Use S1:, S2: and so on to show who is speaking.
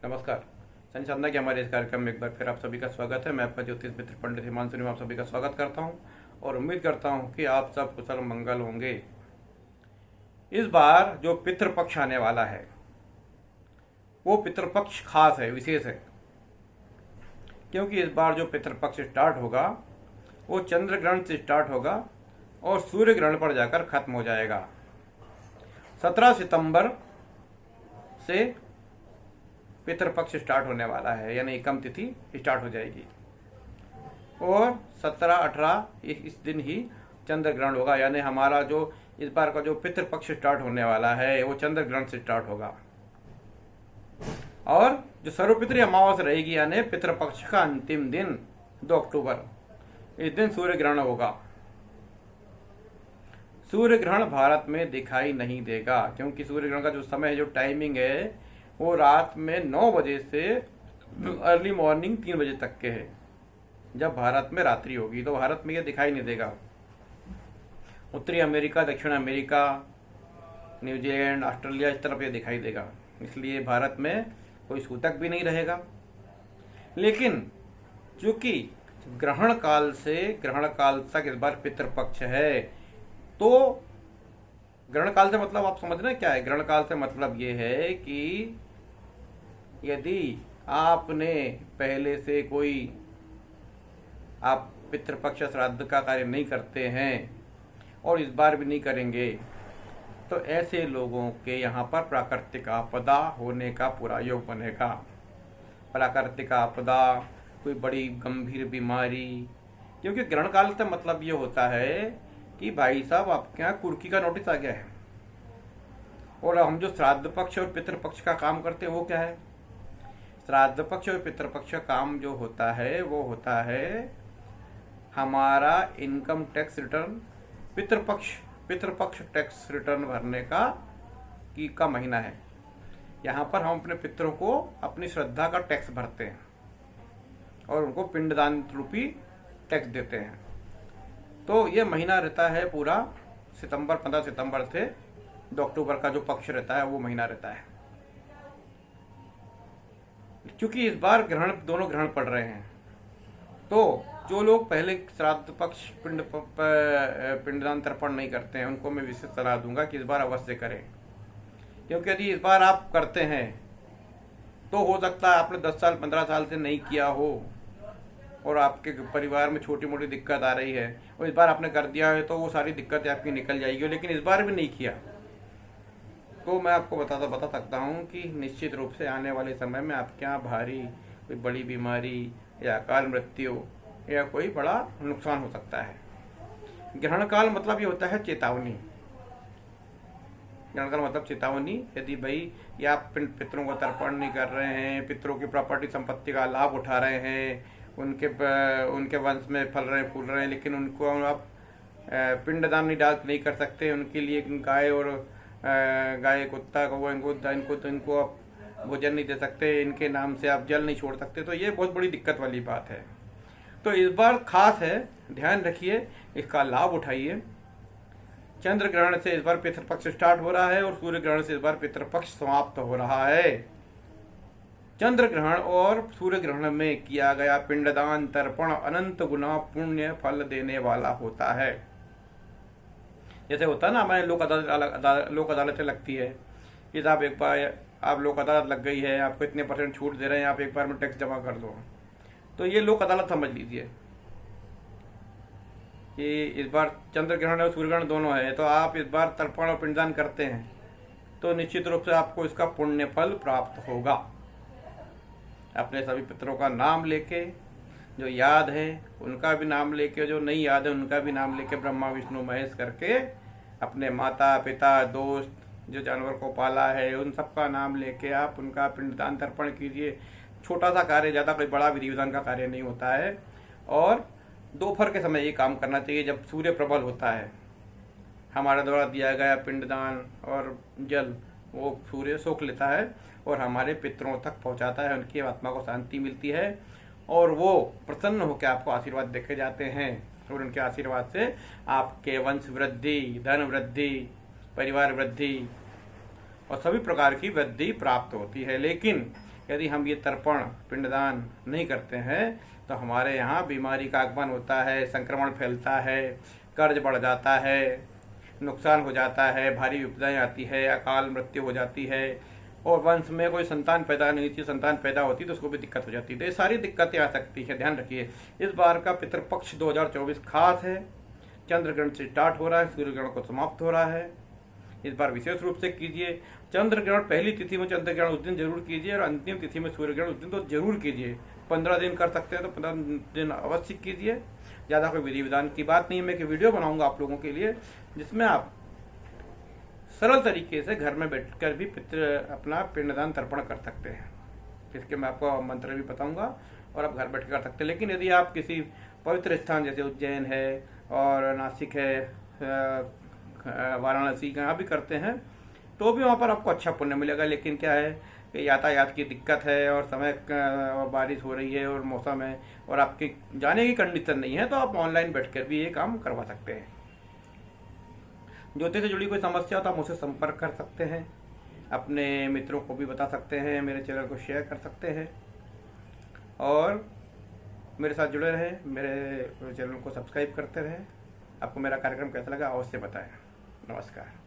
S1: नमस्कार। शनि साधना के हमारे इस कार्यक्रम में एक बार फिर आप सभी का स्वागत है। मैं आपका ज्योतिष मित्र पंडित हिमांशु में आप सभी का स्वागत करता हूं और उम्मीद करता हूं कि आप सब कुशल मंगल होंगे। इस बार जो पितृपक्ष आने वाला है वो पितृपक्ष खास है, विशेष है, क्योंकि इस बार जो पितृपक्ष स्टार्ट होगा वो चंद्र ग्रहण से स्टार्ट होगा और सूर्य ग्रहण पर जाकर खत्म हो जाएगा। 17 सितंबर से पितृपक्ष स्टार्ट होने वाला है, यानी एकम तिथि स्टार्ट हो जाएगी और 17-18 इस दिन ही चंद्र ग्रहण होगा। यानी हमारा जो इस बार का जो पितृपक्ष स्टार्ट होने वाला है वो चंद्र ग्रहण से स्टार्ट होगा और जो सर्वपितृ अमावस्या रहेगी यानी पितृपक्ष का अंतिम दिन 2 अक्टूबर, इस दिन सूर्य ग्रहण होगा। सूर्य ग्रहण भारत में दिखाई नहीं देगा क्योंकि सूर्य ग्रहण का जो समय है, जो टाइमिंग है, वो रात में 9 बजे से अर्ली मॉर्निंग 3 बजे तक के है। जब भारत में रात्रि होगी तो भारत में ये दिखाई नहीं देगा। उत्तरी अमेरिका, दक्षिण अमेरिका, न्यूजीलैंड, ऑस्ट्रेलिया, इस तरफ ये दिखाई देगा, इसलिए भारत में कोई सूतक भी नहीं रहेगा। लेकिन चूंकि ग्रहण काल तक इस बार पितृपक्ष है, तो ग्रहण काल से मतलब आप समझ रहे हैं क्या है? ग्रहण काल से मतलब ये है कि यदि आपने पहले से कोई आप पितृपक्ष श्राद्ध का कार्य नहीं करते हैं और इस बार भी नहीं करेंगे, तो ऐसे लोगों के यहाँ पर प्राकृतिक आपदा होने का पूरा योग बनेगा। प्राकृतिक आपदा, कोई बड़ी गंभीर बीमारी, क्योंकि ग्रहण काल से मतलब ये होता है कि भाई साहब आपके यहाँ कुर्की का नोटिस आ गया है। और हम जो श्राद्ध पक्ष और पितृपक्ष का काम करते हैं वो क्या है? श्राद्ध पक्ष और पितृपक्ष का काम जो होता है वो होता है हमारा इनकम टैक्स रिटर्न, पितृपक्ष टैक्स रिटर्न भरने का महीना है। यहाँ पर हम अपने पितरों को अपनी श्रद्धा का टैक्स भरते हैं और उनको पिंडदान रूपी टैक्स देते हैं। तो ये महीना रहता है पूरा 15 सितंबर से 2 अक्टूबर का जो पक्ष रहता है वो महीना रहता है। क्योंकि इस बार दोनों ग्रहण पड़ रहे हैं, तो जो लोग पहले श्राद्ध पक्ष पिंडदान तर्पण नहीं करते हैं उनको मैं विशेष सलाह दूंगा कि इस बार अवश्य करें। क्योंकि यदि इस बार आप करते हैं तो हो सकता है आपने 10 साल 15 साल से नहीं किया हो और आपके परिवार में छोटी मोटी दिक्कत आ रही है और इस बार आपने कर दिया है तो वो सारी दिक्कतें आपकी निकल जाएगी। लेकिन इस बार भी नहीं किया तो मैं आपको बता सकता हूँ कि निश्चित रूप से आने वाले समय में आपके यहाँ भारी कोई बड़ी बीमारी या अकाल मृत्यु या कोई बड़ा नुकसान हो सकता है। ग्रहण काल मतलब ये होता है चेतावनी। ग्रहण काल मतलब चेतावनी। यदि भाई या आप पितरों को तर्पण नहीं कर रहे हैं, पितरों की प्रॉपर्टी संपत्ति का लाभ उठा रहे हैं, उनके वंश में फल रहे फूल रहे हैं, लेकिन उनको आप पिंडदान नहीं कर सकते, उनके लिए गाय कुत्ता कौवा इनको आप भोजन नहीं दे सकते, इनके नाम से आप जल नहीं छोड़ सकते, तो ये बहुत बड़ी दिक्कत वाली बात है। तो इस बार खास है, ध्यान रखिए, इसका लाभ उठाइए। चंद्र ग्रहण से इस बार पितृपक्ष स्टार्ट हो रहा है और सूर्य ग्रहण से इस बार पितृपक्ष समाप्त हो रहा है। चंद्र ग्रहण और सूर्य ग्रहण में किया गया पिंडदान तर्पण अनंत गुना पुण्य फल देने वाला होता है। जैसे होता है ना, हमारे लोक अदालतें लगती है कि साहब एक बार आप लोक अदालत लग गई है, आपको इतने % छूट दे रहे हैं, आप एक बार में टैक्स जमा कर दो। तो ये लोक अदालत समझ लीजिए कि इस बार चंद्र ग्रहण और सूर्य ग्रहण दोनों है, तो आप इस बार तर्पण और पिंडदान करते हैं तो निश्चित रूप से आपको इसका पुण्य फल प्राप्त होगा। अपने सभी पितरों का नाम लेके, जो याद है उनका भी नाम लेके, जो नहीं याद है उनका भी नाम लेके, ब्रह्मा विष्णु महेश करके, अपने माता पिता दोस्त जो जानवर को पाला है उन सबका नाम लेके आप उनका पिंडदान तर्पण कीजिए। छोटा सा कार्य, ज़्यादा कोई बड़ा विधि विधान का कार्य नहीं होता है। और दोपहर के समय ये काम करना चाहिए जब सूर्य प्रबल होता है। हमारे द्वारा दिया गया पिंडदान और जल वो सूर्य सोख लेता है और हमारे पितरों तक पहुंचाता है, उनकी आत्मा को शांति मिलती है और वो प्रसन्न होकर आपको आशीर्वाद देके जाते हैं और उनके आशीर्वाद से आपके वंश वृद्धि, धन वृद्धि, परिवार वृद्धि और सभी प्रकार की वृद्धि प्राप्त होती है। लेकिन यदि हम ये तर्पण पिंडदान नहीं करते हैं तो हमारे यहाँ बीमारी का आगमन होता है, संक्रमण फैलता है, कर्ज बढ़ जाता है, नुकसान हो जाता है, भारी विपदाएं आती है, अकाल मृत्यु हो जाती है, और वंश में कोई संतान पैदा नहीं थी, संतान पैदा होती तो उसको भी दिक्कत हो जाती है। तो ये सारी दिक्कतें आ सकती है, ध्यान रखिए। इस बार का पितृपक्ष 2024 खास है। चंद्र ग्रहण से स्टार्ट हो रहा है, सूर्य ग्रहण को समाप्त हो रहा है। इस बार विशेष रूप से कीजिए। चंद्र ग्रहण पहली तिथि में चंद्र ग्रहण उस दिन जरूर कीजिए, और अंतिम तिथि में सूर्य ग्रहण उस दिन तो जरूर कीजिए। 15 दिन कर सकते हैं तो 15 दिन अवश्य कीजिए। ज़्यादा कोई विधि विधान की बात नहीं है। मैं एक वीडियो बनाऊंगा आप लोगों के लिए जिसमें आप सरल तरीके से घर में बैठकर भी अपना पिंडदान तर्पण कर सकते हैं। इसके मैं आपको मंत्र भी बताऊंगा और आप घर बैठ कर सकते हैं। लेकिन यदि आप किसी पवित्र स्थान जैसे उज्जैन है और नासिक है, वाराणसी यहाँ भी करते हैं तो भी वहाँ पर आपको अच्छा पुण्य मिलेगा। लेकिन क्या है कि यातायात की दिक्कत है और समय और बारिश हो रही है और मौसम है और आपकी जाने की कंडीशन नहीं है, तो आप ऑनलाइन बैठकर भी ये काम करवा सकते हैं। ज्योतिष से जुड़ी कोई समस्या हो तो आप मुझसे संपर्क कर सकते हैं, अपने मित्रों को भी बता सकते हैं, मेरे चैनल को शेयर कर सकते हैं और मेरे साथ जुड़े रहें, मेरे चैनल को सब्सक्राइब करते रहें। आपको मेरा कार्यक्रम कैसा लगा अवश्य बताएं। नमस्कार।